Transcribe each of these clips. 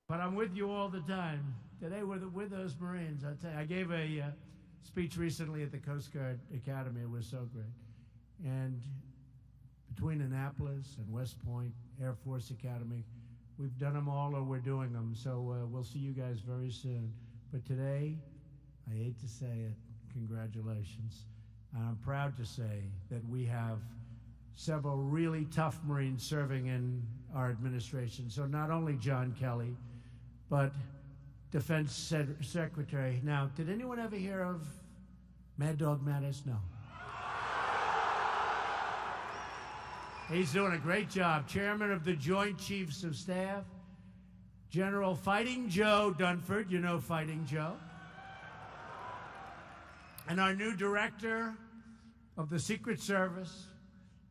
But I'm with you all the time. Today with those Marines. I tell you, I gave a speech recently at the Coast Guard Academy. It was so great. And between Annapolis and West Point Air Force Academy, we've done them all or we're doing them. So we'll see you guys very soon. But today, I hate to say it, congratulations. I'm proud to say that we have several really tough Marines serving in our administration. So not only John Kelly, but Defense Secretary. Now, did anyone ever hear of Mad Dog Mattis? No. He's doing a great job. Chairman of the Joint Chiefs of Staff, General Fighting Joe Dunford. You know Fighting Joe. And our new director of the Secret Service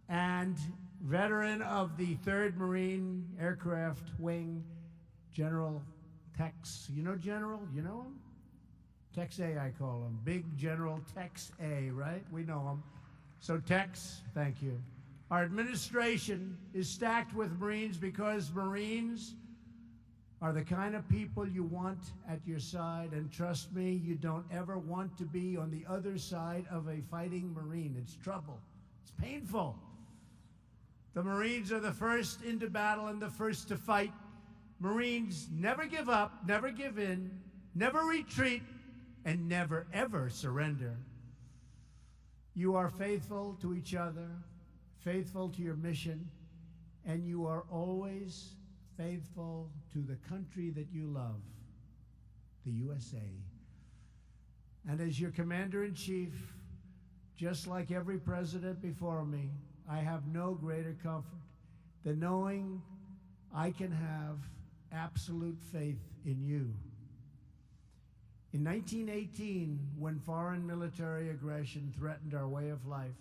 and veteran of the 3rd Marine Aircraft Wing, General Tex. You know General? You know him? Tex A, I call him. Big General Tex A, right? We know him. So Tex, thank you. Our administration is stacked with Marines because Marines are the kind of people you want at your side. And trust me, you don't ever want to be on the other side of a fighting Marine. It's trouble. It's painful. The Marines are the first into battle and the first to fight. Marines never give up, never give in, never retreat, and never, ever surrender. You are faithful to each other, faithful to your mission, and you are always faithful to the country that you love, the USA. And as your commander-in-chief, just like every president before me, I have no greater comfort than knowing I can have absolute faith in you. In 1918, when foreign military aggression threatened our way of life,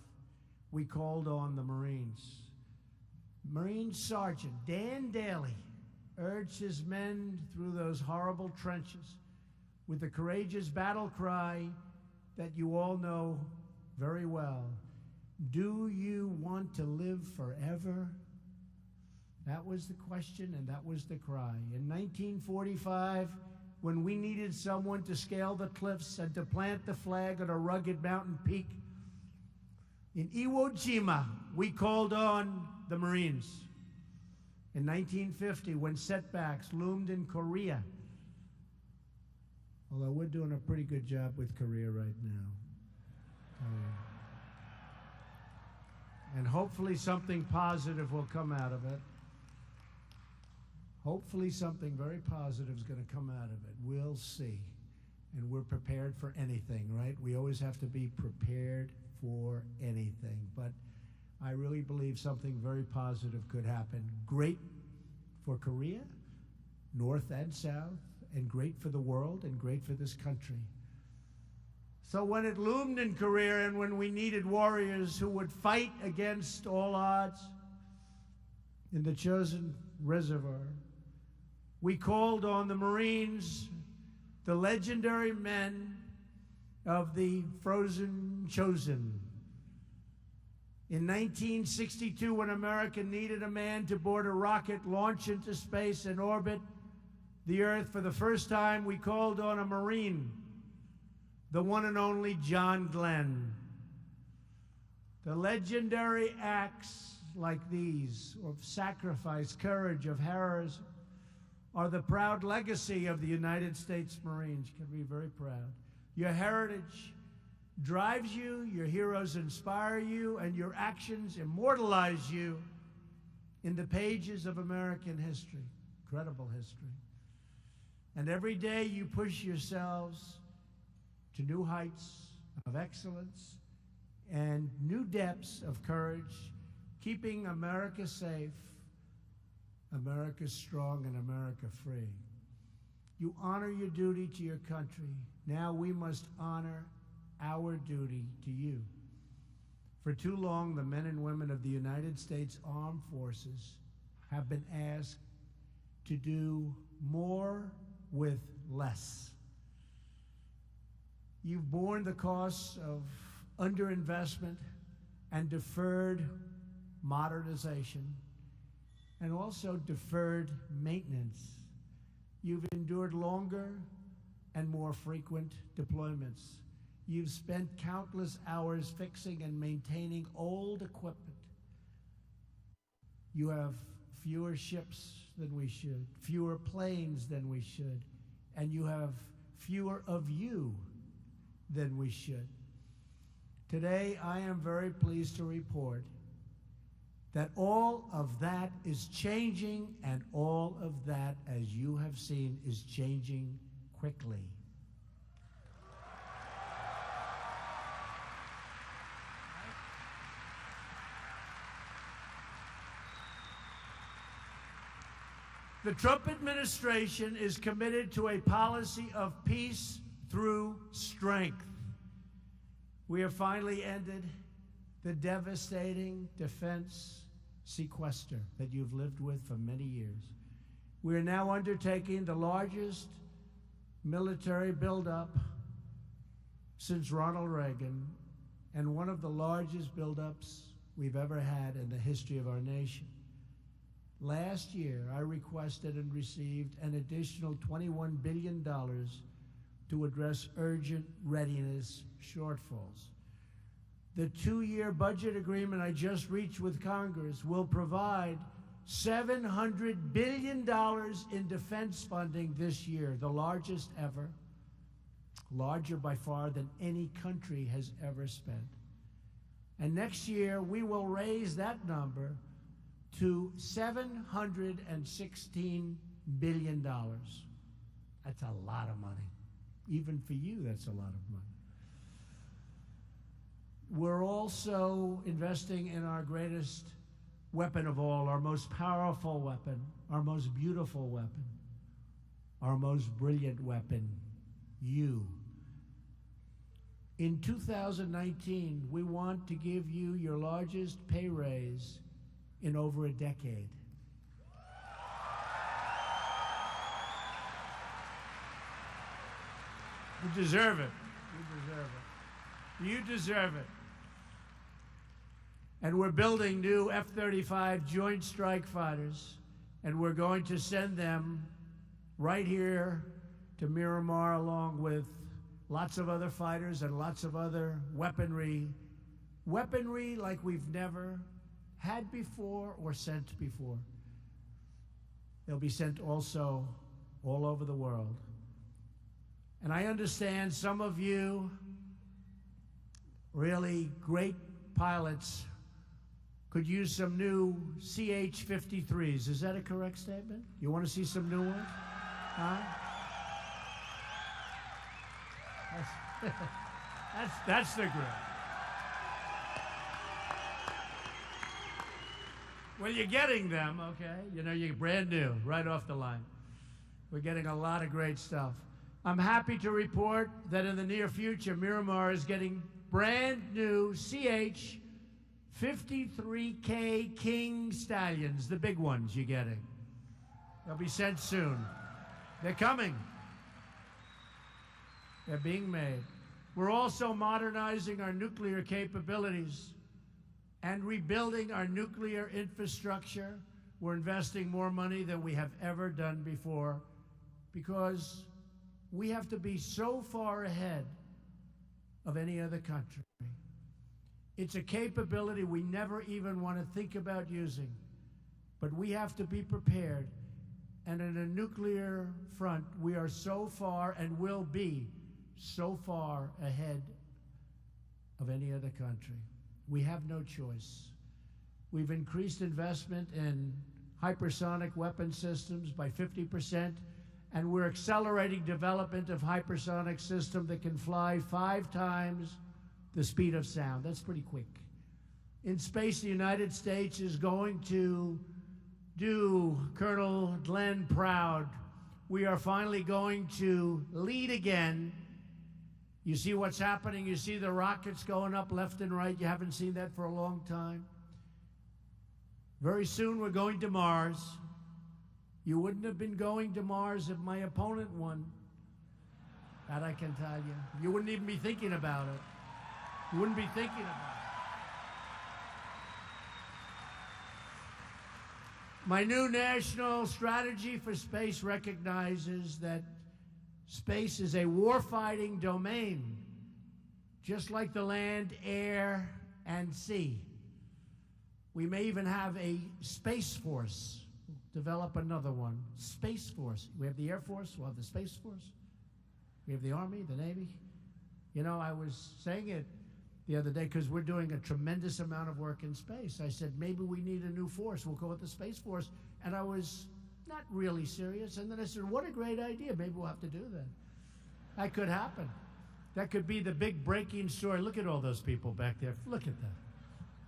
we called on the Marines. Marine Sergeant Dan Daly urged his men through those horrible trenches with the courageous battle cry that you all know very well. Do you want to live forever? That was the question and that was the cry. In 1945, when we needed someone to scale the cliffs and to plant the flag on a rugged mountain peak, in Iwo Jima, we called on the Marines. In 1950, when setbacks loomed in Korea, although we're doing a pretty good job with Korea right now. And hopefully something positive will come out of it. Hopefully something very positive is going to come out of it. We'll see. And we're prepared for anything, right? We always have to be prepared for anything. But I really believe something very positive could happen. Great for Korea, North and South, and great for the world, and great for this country. So when it loomed in Korea and when we needed warriors who would fight against all odds in the chosen reservoir, we called on the Marines, the legendary men of the Frozen Chosen. In 1962, when America needed a man to board a rocket, launch into space, and orbit the Earth for the first time, we called on a Marine, the one and only John Glenn. The legendary acts like these of sacrifice, courage, of heroism, are the proud legacy of the United States Marines. You can be very proud. Your heritage drives you, your heroes inspire you, and your actions immortalize you in the pages of American history, incredible history. And every day you push yourselves to new heights of excellence and new depths of courage, keeping America safe, America strong, and America free. You honor your duty to your country. Now we must honor our duty to you. For too long, the men and women of the United States Armed Forces have been asked to do more with less. You've borne the costs of underinvestment and deferred modernization, and also deferred maintenance. You've endured longer and more frequent deployments. You've spent countless hours fixing and maintaining old equipment. You have fewer ships than we should, fewer planes than we should, and you have fewer of you than we should. Today, I am very pleased to report that all of that is changing, and all of that, as you have seen, is changing quickly. The Trump administration is committed to a policy of peace through strength. We have finally ended the devastating defense sequester that you've lived with for many years. We are now undertaking the largest military buildup since Ronald Reagan, and one of the largest buildups we've ever had in the history of our nation. Last year, I requested and received an additional $21 billion to address urgent readiness shortfalls. The 2-year budget agreement I just reached with Congress will provide $700 billion in defense funding this year, the largest ever, larger by far than any country has ever spent. And next year, we will raise that number to $716 billion. That's a lot of money. Even for you, that's a lot of money. We're also investing in our greatest weapon of all, our most powerful weapon, our most beautiful weapon, our most brilliant weapon, you. In 2019, we want to give you your largest pay raise in over a decade. You deserve it. You deserve it. You deserve it. And we're building new F-35 Joint Strike Fighters, and we're going to send them right here to Miramar, along with lots of other fighters and lots of other weaponry like we've never had before or sent before. They'll be sent also all over the world. And I understand some of you, really great pilots, could use some new CH-53s. Is that a correct statement? You want to see some new ones? Huh? That's the group. Well, you're getting them, okay? You know, you're brand new, right off the line. We're getting a lot of great stuff. I'm happy to report that in the near future, Miramar is getting brand new CH-53K King Stallions, the big ones you're getting. They'll be sent soon. They're coming. They're being made. We're also modernizing our nuclear capabilities and rebuilding our nuclear infrastructure. We're investing more money than we have ever done before because we have to be so far ahead of any other country. It's a capability we never even want to think about using, but we have to be prepared. And in a nuclear front, we are so far and will be so far ahead of any other country. We have no choice. We've increased investment in hypersonic weapon systems by 50%, and we're accelerating development of hypersonic system that can fly 5 times the speed of sound. That's pretty quick. In space, the United States is going to do Colonel Glenn proud. We are finally going to lead again. You see what's happening. You see the rockets going up left and right. You haven't seen that for a long time. Very soon we're going to Mars. You wouldn't have been going to Mars if my opponent won. That I can tell you. You wouldn't even be thinking about it. You wouldn't be thinking about My new national strategy for space recognizes that space is a warfighting domain, just like the land, air, and sea. We may even have a space force. Develop another one. Space Force. We have the Air Force, we'll have the Space Force. We have the Army, the Navy. You know, I was saying it the other day because we're doing a tremendous amount of work in space. I said, maybe we need a new force. We'll call it the Space Force. And I was not really serious. And then I said, what a great idea. Maybe we'll have to do that. That could happen. That could be the big breaking story. Look at all those people back there. Look at that.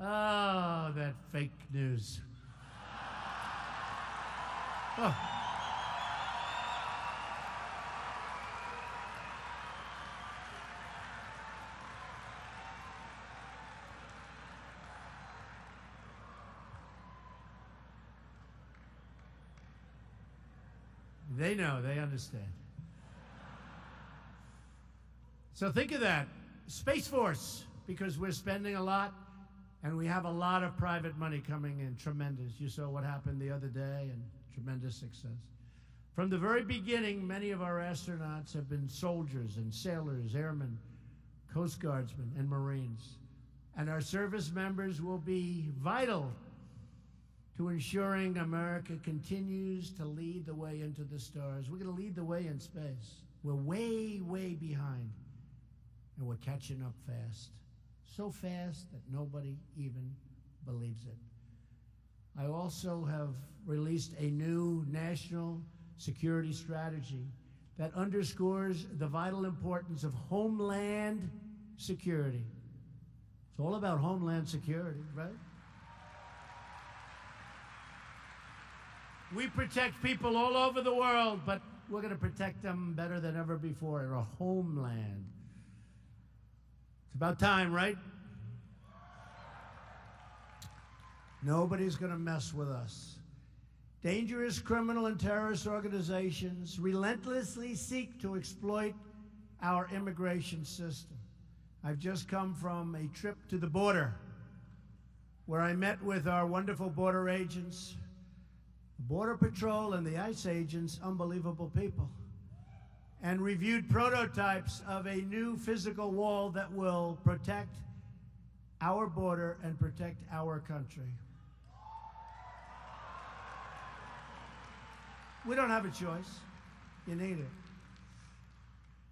Oh, that fake news. Oh. They know, they understand. So think of that, Space Force, because we're spending a lot and we have a lot of private money coming in, tremendous. You saw what happened the other day, and tremendous success. From the very beginning, many of our astronauts have been soldiers and sailors, airmen, Coast Guardsmen, and Marines. And our service members will be vital to ensuring America continues to lead the way into the stars. We're going to lead the way in space. We're way, way behind, and we're catching up fast. So fast that nobody even believes it. I also have released a new national security strategy that underscores the vital importance of homeland security. It's all about homeland security, right? We protect people all over the world, but we're going to protect them better than ever before in our homeland. It's about time, right? Nobody's going to mess with us. Dangerous criminal and terrorist organizations relentlessly seek to exploit our immigration system. I've just come from a trip to the border where I met with our wonderful border agents, Border Patrol and the ICE agents, unbelievable people, and reviewed prototypes of a new physical wall that will protect our border and protect our country. We don't have a choice. You need it.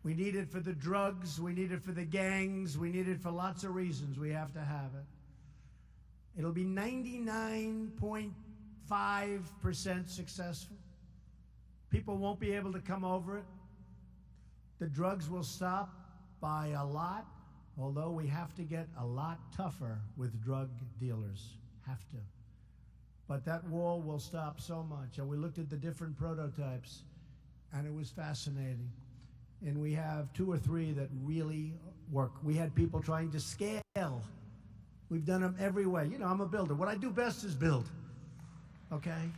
We need it for the drugs. We need it for the gangs. We need it for lots of reasons. We have to have it. It'll be 99.5% successful. People won't be able to come over it. The drugs will stop by a lot, although we have to get a lot tougher with drug dealers. Have to. But that wall will stop so much. And we looked at the different prototypes, and it was fascinating. And we have 2 or 3 that really work. We had people trying to scale. We've done them every way. You know, I'm a builder. What I do best is build. Okay?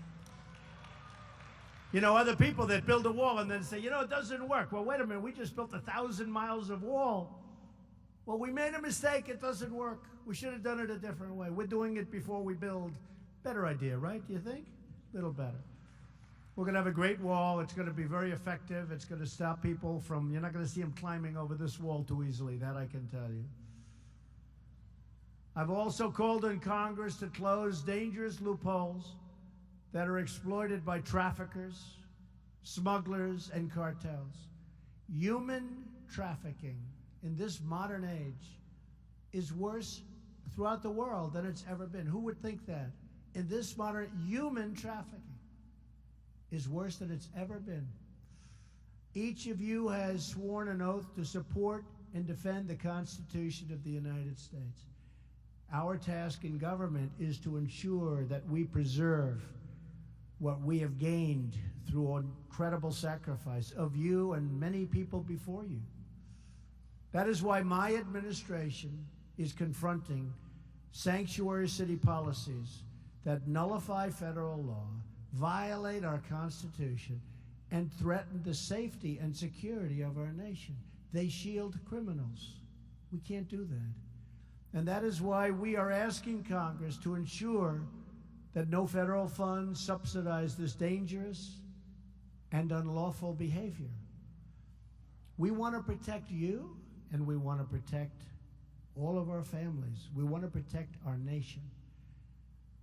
You know, other people that build a wall and then say, you know, it doesn't work. Well, wait a minute. We just built 1,000 miles of wall. Well, we made a mistake. It doesn't work. We should have done it a different way. We're doing it before we build. Better idea, right? Do you think? A little better. We're going to have a great wall. It's going to be very effective. It's going to stop people from, you're not going to see them climbing over this wall too easily. That I can tell you. I've also called on Congress to close dangerous loopholes that are exploited by traffickers, smugglers, and cartels. Human trafficking in this modern age is worse throughout the world than it's ever been. Who would think that? In this modern, human trafficking is worse than it's ever been. Each of you has sworn an oath to support and defend the Constitution of the United States. Our task in government is to ensure that we preserve what we have gained through incredible sacrifice of you and many people before you. That is why my administration is confronting sanctuary city policies that nullify federal law, violate our Constitution, and threaten the safety and security of our nation. They shield criminals. We can't do that. And that is why we are asking Congress to ensure that no federal funds subsidize this dangerous and unlawful behavior. We want to protect you, and we want to protect all of our families. We want to protect our nation.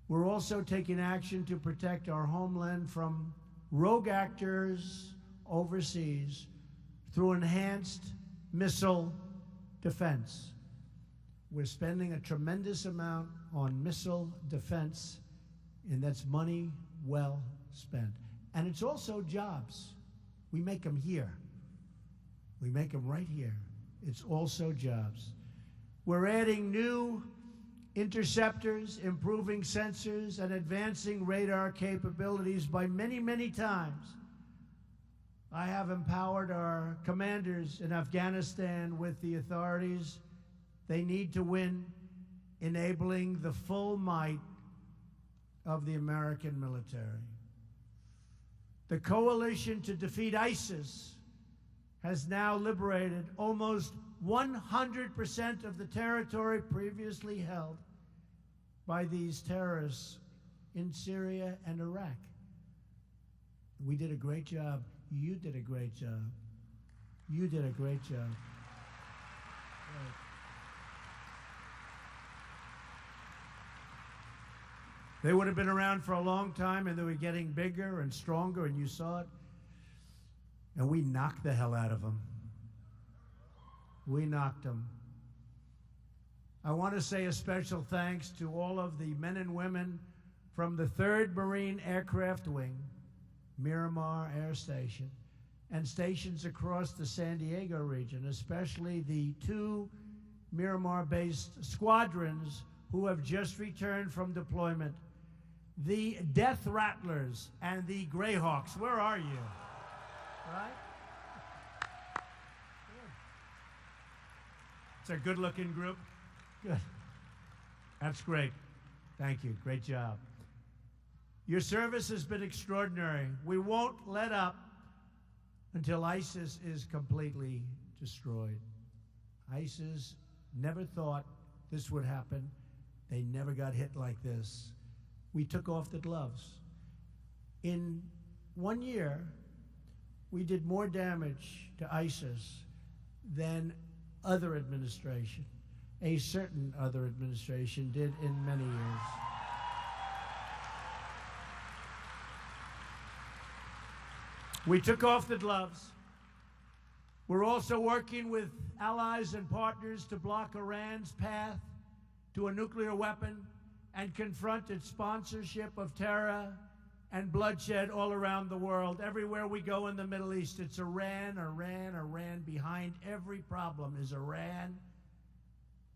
We're also taking action to protect our homeland from rogue actors overseas through enhanced missile defense. We're spending a tremendous amount on missile defense, and that's money well spent. And it's also jobs. We make them here. We make them right here. It's also jobs. We're adding new interceptors, improving sensors, and advancing radar capabilities by many, many times. I have empowered our commanders in Afghanistan with the authorities they need to win, enabling the full might of the American military. The coalition to defeat ISIS has now liberated almost 100% of the territory previously held by these terrorists in Syria and Iraq. We did a great job. You did a great job. You did a great job. Right. They would have been around for a long time, and they were getting bigger and stronger, and you saw it. And we knocked the hell out of them. We knocked them. I want to say a special thanks to all of the men and women from the 3rd Marine Aircraft Wing, Miramar Air Station, and stations across the San Diego region, especially the 2 Miramar-based squadrons who have just returned from deployment. The Death Rattlers and the Greyhawks. Where are you? Right? Good. It's a good-looking group. Good. That's great. Thank you. Great job. Your service has been extraordinary. We won't let up until ISIS is completely destroyed. ISIS never thought this would happen. They never got hit like this. We took off the gloves. In 1 year, we did more damage to ISIS than other administration, a certain other administration did in many years. We took off the gloves. We're also working with allies and partners to block Iran's path to a nuclear weapon and confront its sponsorship of terror and bloodshed all around the world. Everywhere we go in the Middle East, it's Iran, Iran, Iran. Behind every problem is Iran.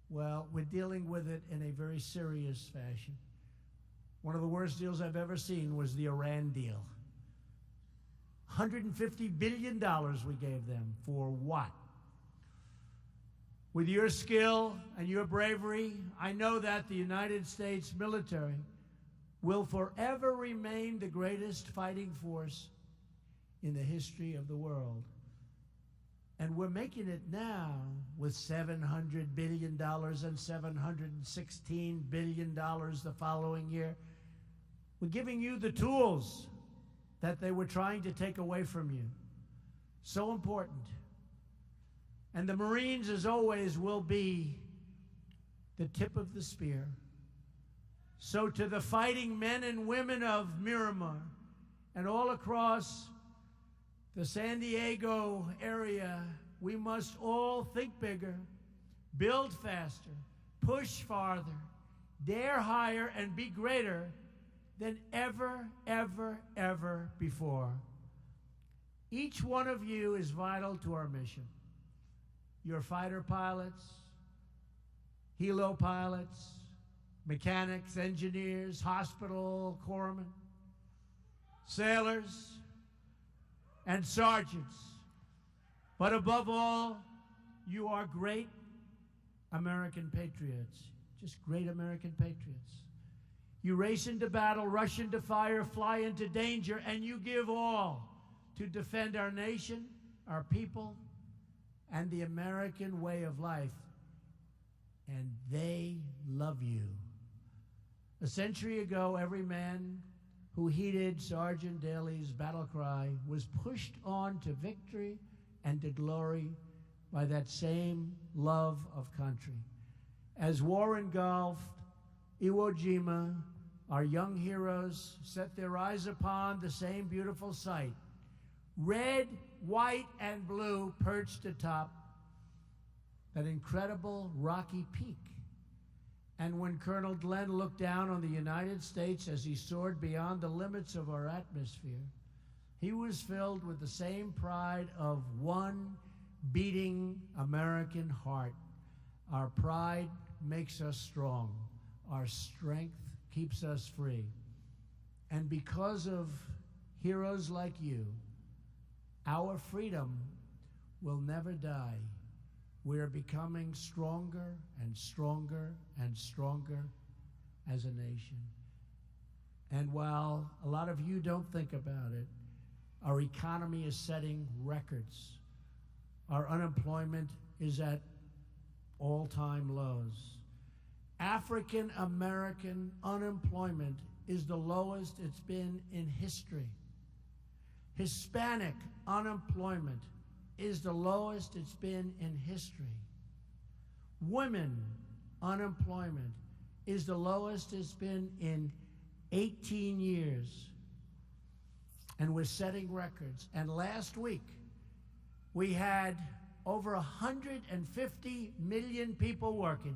Well, we're dealing with it in a very serious fashion. One of the worst deals I've ever seen was the Iran deal. $150 billion we gave them. For what? With your skill and your bravery, I know that the United States military will forever remain the greatest fighting force in the history of the world. And we're making it now with $700 billion and $716 billion the following year. We're giving you the tools that they were trying to take away from you. So important. And the Marines, as always, will be the tip of the spear. So to the fighting men and women of Miramar and all across the San Diego area, we must all think bigger, build faster, push farther, dare higher, and be greater than ever, ever, ever before. Each one of you is vital to our mission. Your fighter pilots, helo pilots, mechanics, engineers, hospital corpsmen, sailors, and sergeants. But above all, you are great American patriots, just great American patriots. You race into battle, rush into fire, fly into danger, and you give all to defend our nation, our people, and the American way of life. And they love you. A century ago, every man who heeded Sergeant Daly's battle cry was pushed on to victory and to glory by that same love of country. As war engulfed Iwo Jima, our young heroes set their eyes upon the same beautiful sight. Red, white, and blue perched atop that incredible rocky peak. And when Colonel Glenn looked down on the United States as he soared beyond the limits of our atmosphere, he was filled with the same pride of one beating American heart. Our pride makes us strong. Our strength keeps us free. And because of heroes like you, our freedom will never die. We are becoming stronger and stronger and stronger as a nation. And while a lot of you don't think about it, our economy is setting records. Our unemployment is at all-time lows. African American unemployment is the lowest it's been in history. Hispanic unemployment is the lowest it's been in history. Women unemployment is the lowest it's been in 18 years. And we're setting records. And last week, we had over 150 million people working.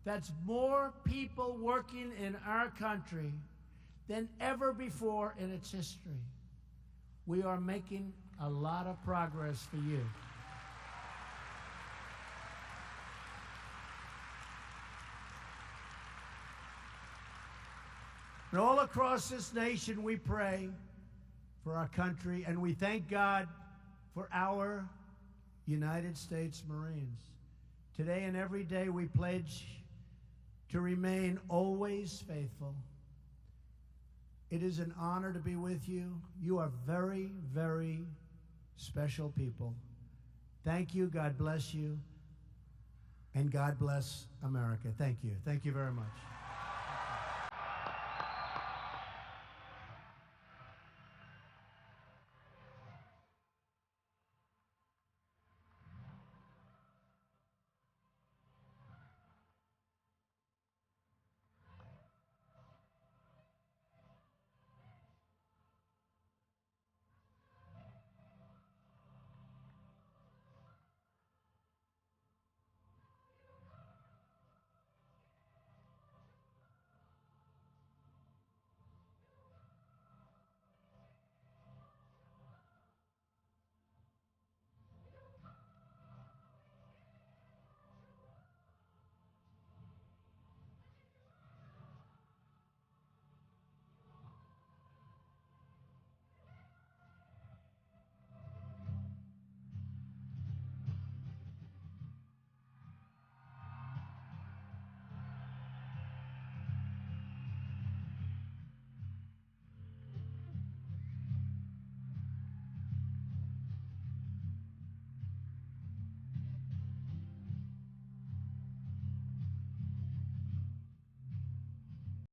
That's more people working in our country than ever before in its history. We are making a lot of progress for you. And all across this nation, we pray for our country, and we thank God for our United States Marines. Today and every day, we pledge to remain always faithful. It is an honor to be with you. You are very, very special people. Thank you. God bless you. And God bless America. Thank you. Thank you very much.